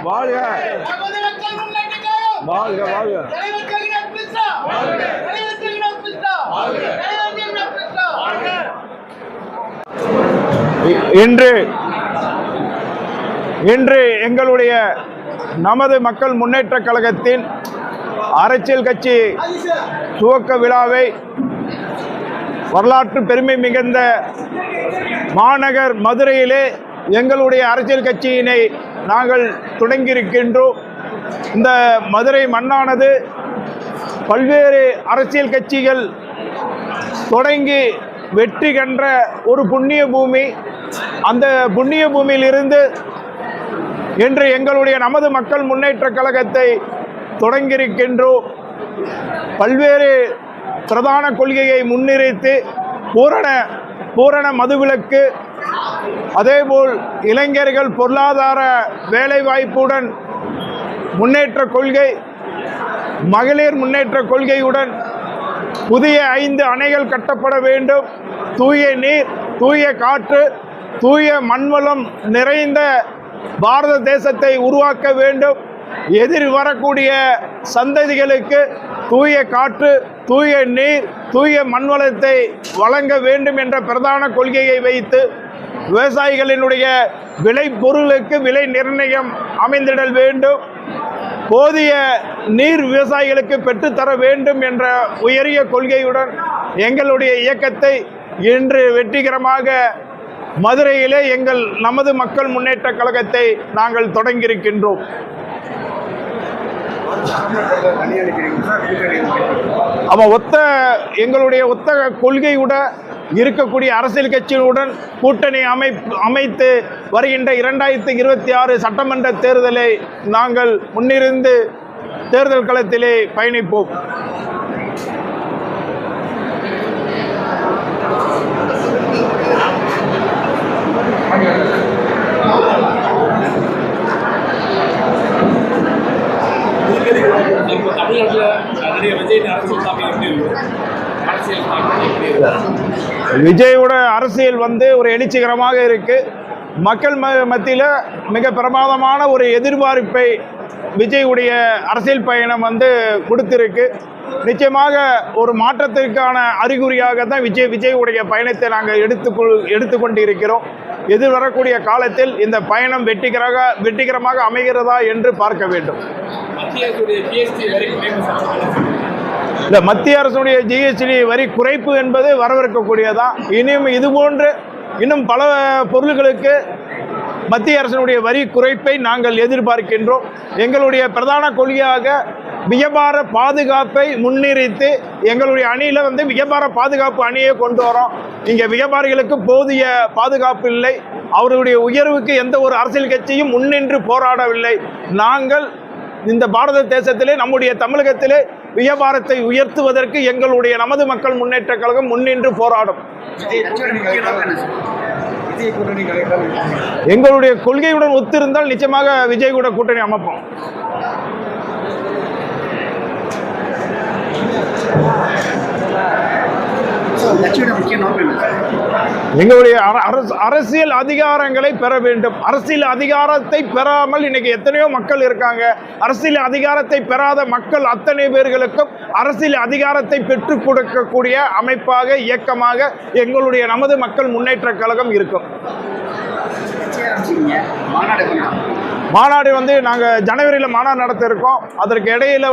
வாழ்க வாழ்க வாழ்க. இன்று எங்களுடைய நமது மக்கள் முன்னேற்ற கழகத்தின் அரசியல் கட்சி துவக்க விழாவை வரலாற்று பெருமை மிகுந்த மாநகர் மதுரையிலே எங்களுடைய அரசியல் கட்சியினை நாங்கள் தொடங்கியிருக்கின்றோம். இந்த மதுரை மண்ணானது பல்வேறு அரசியல் கட்சிகள் தொடங்கி வெற்றி கண்ட ஒரு புண்ணிய பூமி. அந்த புண்ணிய பூமியிலிருந்து இன்று எங்களுடைய நமது மக்கள் முன்னேற்ற கழகத்தை தொடங்கியிருக்கின்றோம். பல்வேறு பிரதான கொள்கையை முன்னிறுத்தி பூரண மதுவிலக்கு, அதேபோல் இளைஞர்கள் பொருளாதார வேலைவாய்ப்புடன் முன்னேற்ற கொள்கை, மகளிர் முன்னேற்ற கொள்கையுடன் புதிய 5 அணைகள் கட்டப்பட வேண்டும், தூய நீர், தூய காற்று, தூய மண்வளம் நிறைந்த பாரத தேசத்தை உருவாக்க வேண்டும். எதிர் வரக்கூடிய சந்ததிகளுக்கு தூய காற்று, தூய நீர், தூய மண்வளத்தை வழங்க வேண்டும் என்ற பிரதான கொள்கையை வைத்து விவசாயிகளினுடைய விளை பொருளுக்கு விலை நிர்ணயம் அமைந்திடல் வேண்டும், போதிய நீர் விவசாயிகளுக்கு பெற்றுத்தர வேண்டும் என்ற உயரிய கொள்கையுடன் எங்களுடைய இயக்கத்தை இன்று வெற்றிகரமாக மதுரையிலே நமது மக்கள் முன்னேற்ற கழகத்தை நாங்கள் தொடங்கியிருக்கின்றோம். எங்களுடைய ஒத்த கொள்கையுடன் இருக்கக்கூடிய அரசியல் கட்சியுடன் கூட்டணி அமைத்து வருகின்ற 2026 சட்டமன்ற தேர்தலை நாங்கள் முன்னிருந்து தேர்தல் களத்திலே பயணிப்போம். விஜயோட அரசியல் ஒரு எழுச்சிகரமாக இருக்கு. மக்கள் மத்தியில் மிக பிரமாதமான ஒரு எதிர்பார்ப்பை விஜயுடைய அரசியல் பயணம் கொடுத்திருக்கு. நிச்சயமாக ஒரு மாற்றத்திற்கான அறிகுறியாக தான் விஜயுடைய பயணத்தை நாங்கள் எடுத்துக்கொண்டு இருக்கிறோம். எதிர்வரக்கூடிய காலத்தில் இந்த பயணம் வெற்றிகரமாக அமைகிறதா என்று பார்க்க வேண்டும். இல்லை, மத்திய அரசுடைய ஜிஎஸ்டி வரி குறைப்பு என்பது வரவேற்கக்கூடியதான். இன்னும் பல பொருள்களுக்கு மத்திய அரசினுடைய வரி குறைப்பை நாங்கள் எதிர்பார்க்கின்றோம். எங்களுடைய பிரதான கொள்கையாக வியாபார பாதுகாப்பை முன்னிறுத்தி எங்களுடைய அணியில் வியாபார பாதுகாப்பு அணியை கொண்டு வரோம். இங்கே வியாபாரிகளுக்கு போதிய பாதுகாப்பு இல்லை. அவர்களுடைய உயர்வுக்கு எந்த ஒரு அரசியல் கட்சியும் முன்னின்று போராடவில்லை. நாங்கள் இந்த பாரத தேசத்திலே, நம்முடைய தமிழகத்திலே வியாபாரத்தை உயர்த்துவதற்கு எங்களுடைய நமது மக்கள் முன்னேற்ற கழகம் முன்னின்று போராடும். எங்களுடைய கொள்கையுடன் ஒத்திருந்தால் நிச்சயமாக விஜய் கூட கூட்டணி அமைப்போம். எங்களுடைய அரசியல் அதிகாரங்களை பெற வேண்டும். அரசியல் அதிகாரத்தை பெறாமல் இன்னைக்கு எத்தனையோ மக்கள் இருக்காங்க. அரசியல் அதிகாரத்தை பெறாத மக்கள் அத்தனை பேர்களுக்கும் அரசியல் அதிகாரத்தை பெற்றுக் கொடுக்கக்கூடிய அமைப்பாக, இயக்கமாக எங்களுடைய நமது மக்கள் முன்னேற்ற கழகம் இருக்கும். மாநாடு நாங்கள் ஜனவரியில் மாநாடு நடத்த இருக்கோம். அதற்கு இடையில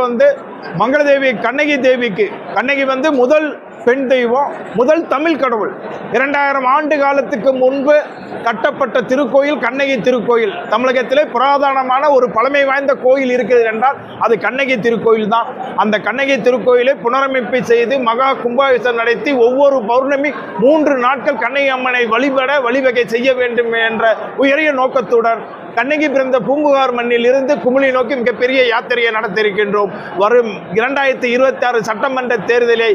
மங்களதேவி கண்ணகி முதல் பெண் தெய்வம், முதல் தமிழ் கடவுள். 2000 ஆண்டு காலத்துக்கு முன்பு கட்டப்பட்ட திருக்கோயில் கண்ணகி திருக்கோயில். தமிழகத்திலே புராதனமான ஒரு பழமை வாய்ந்த கோயில் இருக்குது என்றால் அது கண்ணகி திருக்கோயில் தான். அந்த கண்ணகி திருக்கோயிலை புனரமைப்பு செய்து மகா கும்பாபிஷேகம் நடத்தி ஒவ்வொரு பௌர்ணமி 3 நாட்கள் கண்ணகி அம்மனை வழிவகை செய்ய வேண்டும் என்ற உயரிய நோக்கத்துடன் கண்ணகி பிறந்த பூம்புகார் மண்ணில் இருந்து குமுளி நோக்கி மிகப்பெரிய யாத்திரையை நடத்தியிருக்கின்றோம். வரும் 2026 சட்டமன்ற தேர்தலை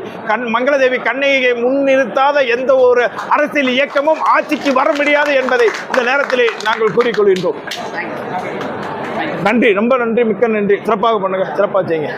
மங்களதேவி கண்ணகியை முன்னிறுத்தாத எந்த ஒரு அரசியல் இயக்கமும் ஆட்சிக்கு வர முடியாது என்பதை இந்த நேரத்திலே நாங்கள் கூறிக்கொள்கின்றோம். நன்றி, ரொம்ப நன்றி, மிக்க நன்றி. சிறப்பாக பண்ணுங்க, சிறப்பாக செய்யுங்க.